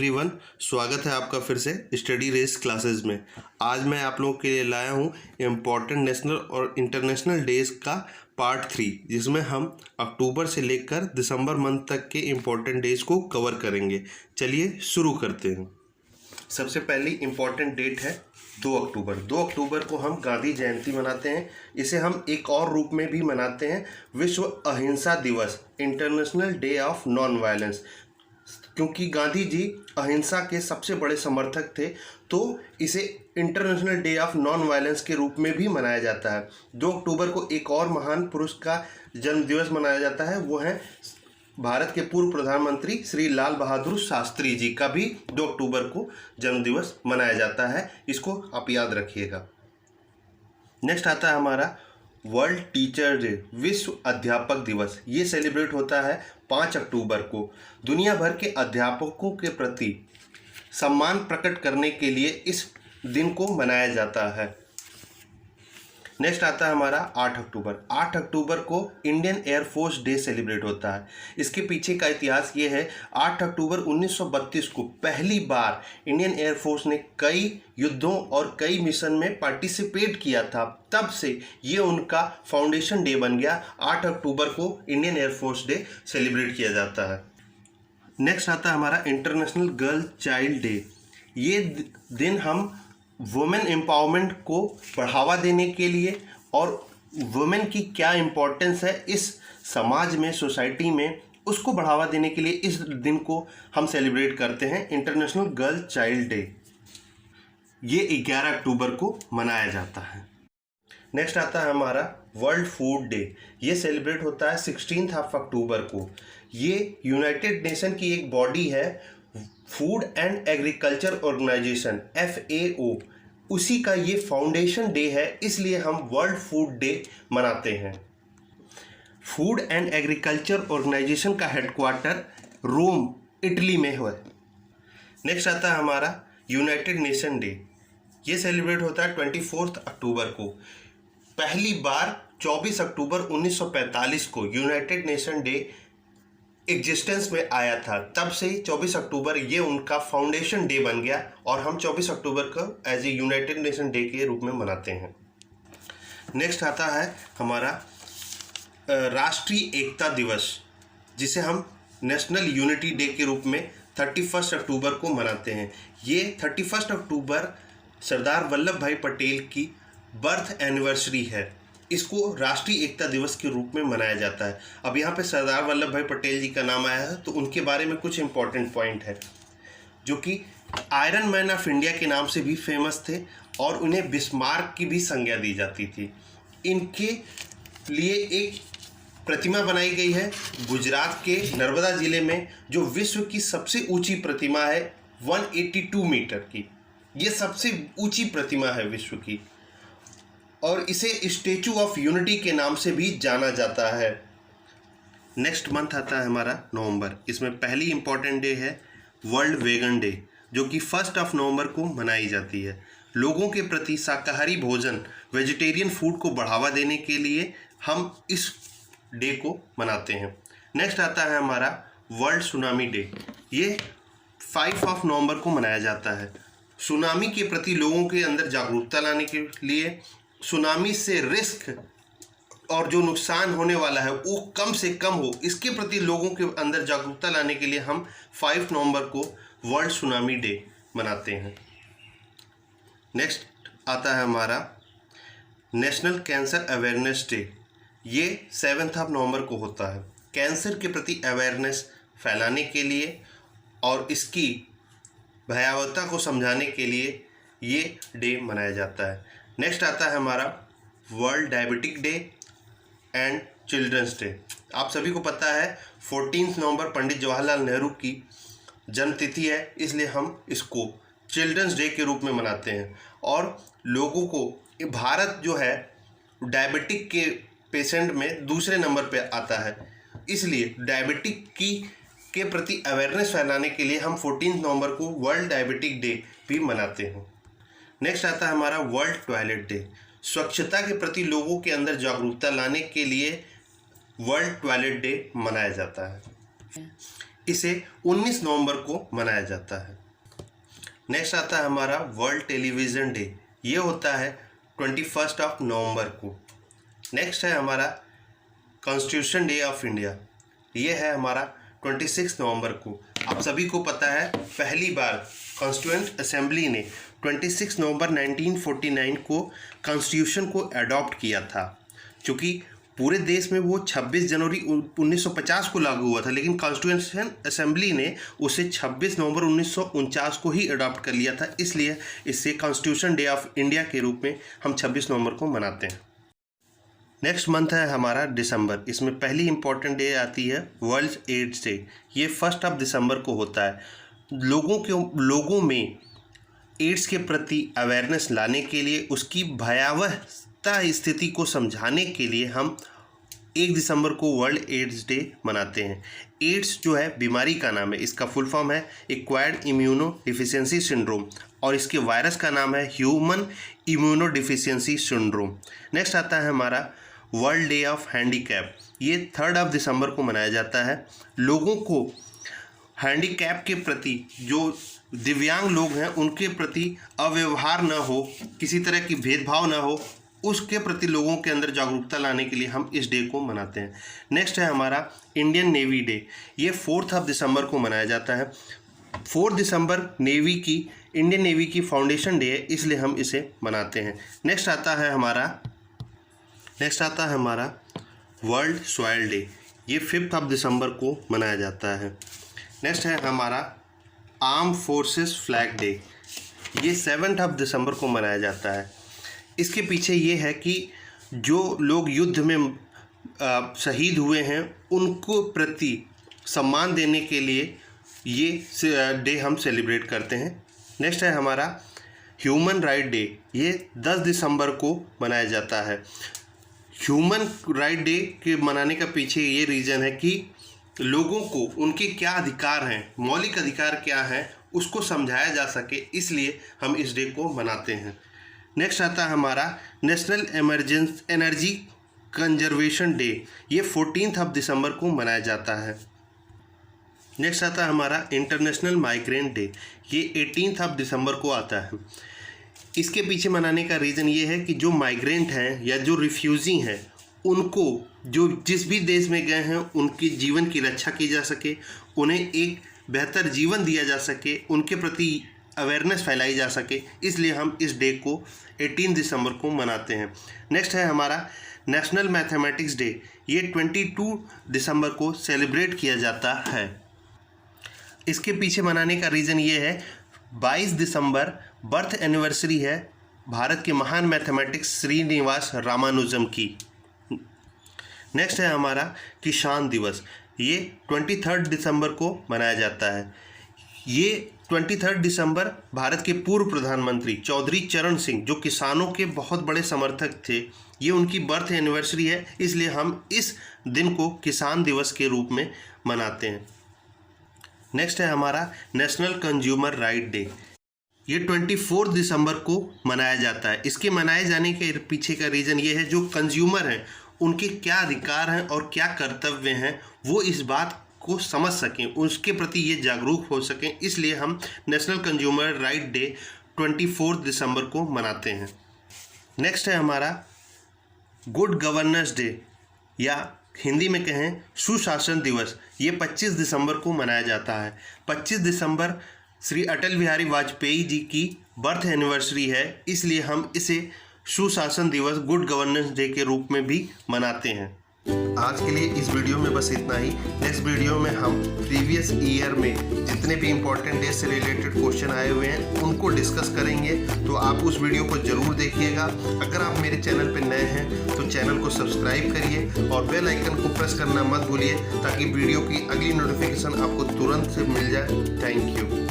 Everyone, स्वागत है आपका फिर से स्टडी रेस क्लासेस में। आज मैं आप लोगों के लिए लाया हूँ इम्पॉर्टेंट नेशनल और इंटरनेशनल डेज का पार्ट 3, जिसमें हम अक्टूबर से लेकर दिसंबर मंथ तक के इम्पॉर्टेंट डेज को कवर करेंगे। चलिए शुरू करते हैं। सबसे पहली इम्पॉर्टेंट डेट है 2 अक्टूबर। 2 अक्टूबर को हम गांधी जयंती मनाते हैं। इसे हम एक और रूप में भी मनाते हैं, विश्व अहिंसा दिवस, international day of non violence. क्योंकि गांधी जी अहिंसा के सबसे बड़े समर्थक थे, तो इसे international day of non violence के रूप में भी मनाया जाता है। 2 अक्टूबर को एक और महान पुरुष का जन्म दिवस मनाया जाता है, वो है भारत के पूर्व प्रधानमंत्री श्री लाल बहादुर शास्त्री जी का भी 2 अक्टूबर को जन्मदिवस मनाया जाता है। इसको आप याद रखिएगा। नेक्स्ट आता है हमारा वर्ल्ड टीचर डे, विश्व अध्यापक दिवस। ये सेलिब्रेट होता है 5 अक्टूबर को। दुनिया भर के अध्यापकों के प्रति सम्मान प्रकट करने के लिए इस दिन को मनाया जाता है। नेक्स्ट आता है हमारा 8 अक्टूबर। 8 अक्टूबर को इंडियन एयरफोर्स डे सेलिब्रेट होता है। इसके पीछे का इतिहास ये है, 8 अक्टूबर 1932 को पहली बार इंडियन एयरफोर्स ने कई युद्धों और कई मिशन में पार्टिसिपेट किया था। तब से ये उनका फाउंडेशन डे बन गया। 8 अक्टूबर को इंडियन एयरफोर्स डे सेलिब्रेट किया जाता है। नेक्स्ट आता है हमारा इंटरनेशनल गर्ल चाइल्ड डे। ये दिन हम वुमेन एम्पावरमेंट को बढ़ावा देने के लिए और वुमेन की क्या इम्पोर्टेंस है इस समाज में, सोसाइटी में, उसको बढ़ावा देने के लिए इस दिन को हम सेलिब्रेट करते हैं, इंटरनेशनल गर्ल चाइल्ड डे। ये 11 अक्टूबर को मनाया जाता है। नेक्स्ट आता है हमारा वर्ल्ड फूड डे। ये सेलिब्रेट होता है 16 अक्टूबर को। ये यूनाइटेड नेशन की एक बॉडी है, food and agriculture organization, FAO, उसी का ये फाउंडेशन डे है, इसलिए हम वर्ल्ड फूड डे मनाते हैं। फूड एंड एग्रीकल्चर ऑर्गेनाइजेशन का हेडक्वार्टर रोम, इटली में है। नेक्स्ट आता है हमारा यूनाइटेड नेशन डे। ये सेलिब्रेट होता है 24 अक्टूबर को। पहली बार 24 अक्टूबर 1945 को यूनाइटेड नेशन डे एग्जिस्टेंस में आया था। तब से 24 अक्टूबर ये उनका फाउंडेशन डे बन गया और हम 24 अक्टूबर को as a United Nation day के रूप में मनाते हैं। नेक्स्ट आता है हमारा राष्ट्रीय एकता दिवस, जिसे हम नेशनल यूनिटी डे के रूप में 31 अक्टूबर को मनाते हैं। ये 31 अक्टूबर सरदार वल्लभ भाई पटेल की बर्थ एनिवर्सरी है। इसको राष्ट्रीय एकता दिवस के रूप में मनाया जाता है। अब यहाँ पे सरदार वल्लभ भाई पटेल जी का नाम आया है, तो उनके बारे में कुछ इंपॉर्टेंट पॉइंट है, जो कि आयरन मैन ऑफ इंडिया के नाम से भी फेमस थे और उन्हें बिस्मार्क की भी संज्ञा दी जाती थी। इनके लिए एक प्रतिमा बनाई गई है गुजरात के नर्मदा जिले में, जो विश्व की सबसे ऊंची प्रतिमा है, 182 मीटर की। ये सबसे ऊंची प्रतिमा है विश्व की और इसे स्टैचू ऑफ यूनिटी के नाम से भी जाना जाता है। नेक्स्ट मंथ आता है हमारा नवंबर। इसमें पहली इंपॉर्टेंट डे है वर्ल्ड वेगन डे, जो कि 1 नवंबर को मनाई जाती है। लोगों के प्रति शाकाहारी भोजन, वेजिटेरियन फूड को बढ़ावा देने के लिए हम इस डे को मनाते हैं। नेक्स्ट आता है हमारा वर्ल्ड सुनामी डे। ये 5 नवंबर को मनाया जाता है। सुनामी के प्रति लोगों के अंदर जागरूकता लाने के लिए, सुनामी से रिस्क और जो नुकसान होने वाला है वो कम से कम हो, इसके प्रति लोगों के अंदर जागरूकता लाने के लिए हम 5 नवंबर को वर्ल्ड सुनामी डे मनाते हैं। नेक्स्ट आता है हमारा नेशनल कैंसर अवेयरनेस डे। ये 7 नवंबर को होता है। कैंसर के प्रति अवेयरनेस फैलाने के लिए और इसकी भयावहता को समझाने के लिए ये डे मनाया जाता है। नेक्स्ट आता है हमारा world diabetic day and children's day. आप सभी को पता है 14 नवंबर पंडित जवाहरलाल नेहरू की जन्मतिथि है, इसलिए हम इसको चिल्ड्रंस डे के रूप में मनाते हैं। और लोगों को, भारत जो है डायबिटिक के पेशेंट में दूसरे नंबर पे आता है, इसलिए डायबिटिक के प्रति अवेयरनेस फैलाने के लिए हम 14 नवंबर को वर्ल्ड डायबिटिक डे भी मनाते हैं। नेक्स्ट आता है हमारा वर्ल्ड टॉयलेट डे। स्वच्छता के प्रति लोगों के अंदर जागरूकता लाने के लिए वर्ल्ड टॉयलेट डे मनाया जाता है। इसे 19 नवंबर को मनाया जाता है। नेक्स्ट आता है हमारा वर्ल्ड टेलीविज़न डे, ये होता है 21 नवंबर को। नेक्स्ट है हमारा कॉन्स्टिट्यूशन डे ऑफ इंडिया, ये है हमारा 26 नवंबर को। आप सभी को पता है पहली बार कॉन्स्टिट्यूएंट असेंबली ने 26 नवंबर 1949 को कॉन्स्टिट्यूशन को अडॉप्ट किया था। चूँकि पूरे देश में वो 26 जनवरी 1950 को लागू हुआ था, लेकिन कॉन्स्टिट्यूशन असेंबली ने उसे 26 नवंबर 1949 को ही अडॉप्ट कर लिया था। इसलिए इसे कॉन्स्टिट्यूशन डे ऑफ इंडिया के रूप में हम 26 नवंबर को मनाते हैं। नेक्स्ट मंथ है हमारा दिसंबर। इसमें पहली इंपॉर्टेंट डे आती है वर्ल्ड एड्स डे, ये 1 दिसंबर को होता है। लोगों में एड्स के प्रति अवेयरनेस लाने के लिए, उसकी भयावह स्थिति को समझाने के लिए हम 1 दिसंबर को वर्ल्ड एड्स डे मनाते हैं। एड्स जो है बीमारी का नाम है, इसका फुल फॉर्म है एक्वायर्ड इम्यूनो डिफिशियंसी सिंड्रोम और इसके वायरस का नाम है human immuno deficiency syndrome. Next आता है हमारा वर्ल्ड डे ऑफ हैंडीकैप, ये 3 दिसंबर को मनाया जाता है। लोगों को हैंडीकैप के प्रति, जो दिव्यांग लोग हैं उनके प्रति अव्यवहार न हो, किसी तरह की भेदभाव न हो, उसके प्रति लोगों के अंदर जागरूकता लाने के लिए हम इस डे को मनाते हैं। नेक्स्ट है हमारा इंडियन नेवी डे, ये 4 दिसंबर को मनाया जाता है। 4 दिसंबर इंडियन नेवी की फाउंडेशन डे है, इसलिए हम इसे मनाते हैं। नेक्स्ट आता है हमारा वर्ल्ड सॉइल डे, ये 5 दिसंबर को मनाया जाता है। नेक्स्ट है हमारा आर्म फोर्सेस फ्लैग डे, ये 7 दिसंबर को मनाया जाता है। इसके पीछे ये है कि जो लोग युद्ध में शहीद हुए हैं उनको प्रति सम्मान देने के लिए ये डे हम सेलिब्रेट करते हैं। नेक्स्ट है हमारा ह्यूमन राइट डे, ये 10 दिसंबर को मनाया जाता है। ह्यूमन राइट डे के मनाने का पीछे ये रीज़न है कि लोगों को उनके क्या अधिकार हैं, मौलिक अधिकार क्या हैं, उसको समझाया जा सके, इसलिए हम इस डे को मनाते हैं। नेक्स्ट आता है हमारा नेशनल एनर्जी कंजर्वेशन डे, ये 14 दिसंबर को मनाया जाता है। नेक्स्ट आता है हमारा इंटरनेशनल माइग्रेंट डे, ये 18 दिसंबर को आता है। इसके पीछे मनाने का रीज़न ये है कि जो माइग्रेंट हैं या जो रिफ्यूजी हैं, उनको जो जिस भी देश में गए हैं उनके जीवन की रक्षा की जा सके, उन्हें एक बेहतर जीवन दिया जा सके, उनके प्रति अवेयरनेस फैलाई जा सके, इसलिए हम इस डे को 18 दिसंबर को मनाते हैं। नेक्स्ट है हमारा नेशनल मैथमेटिक्स डे, ये 22 दिसंबर को सेलिब्रेट किया जाता है। इसके पीछे मनाने का रीज़न ये है 22 दिसंबर बर्थ एनिवर्सरी है भारत के महान मैथमेटिक्स श्रीनिवास रामानुजम की। नेक्स्ट है हमारा किसान दिवस, ये 23 दिसंबर को मनाया जाता है। ये 23 दिसंबर भारत के पूर्व प्रधानमंत्री चौधरी चरण सिंह, जो किसानों के बहुत बड़े समर्थक थे, ये उनकी बर्थ एनिवर्सरी है, इसलिए हम इस दिन को किसान दिवस के रूप में मनाते हैं। नेक्स्ट है हमारा नेशनल कंज्यूमर राइट डे, ये 24 दिसंबर को मनाया जाता है। इसके मनाए जाने के पीछे का रीज़न ये है, जो कंज्यूमर हैं उनके क्या अधिकार हैं और क्या कर्तव्य हैं, वो इस बात को समझ सकें, उसके प्रति ये जागरूक हो सकें, इसलिए हम नेशनल कंज्यूमर राइट डे 24 दिसंबर को मनाते हैं। नेक्स्ट है हमारा गुड गवर्नेंस डे, या हिंदी में कहें सुशासन दिवस, ये 25 दिसंबर को मनाया जाता है। 25 दिसंबर श्री अटल बिहारी वाजपेयी जी की बर्थ एनिवर्सरी है, इसलिए हम इसे सुशासन दिवस गुड गवर्नेंस डे के रूप में भी मनाते हैं। आज के लिए इस वीडियो में बस इतना ही। नेक्स्ट वीडियो में हम प्रीवियस ईयर में जितने भी इम्पोर्टेंट डे से रिलेटेड क्वेश्चन आए हुए हैं उनको डिस्कस करेंगे, तो आप उस वीडियो को ज़रूर देखिएगा। अगर आप मेरे चैनल पर नए हैं तो चैनल को सब्सक्राइब करिए और बेल आइकन को प्रेस करना मत भूलिए, ताकि वीडियो की अगली नोटिफिकेशन आपको तुरंत से मिल जाए। Thank you.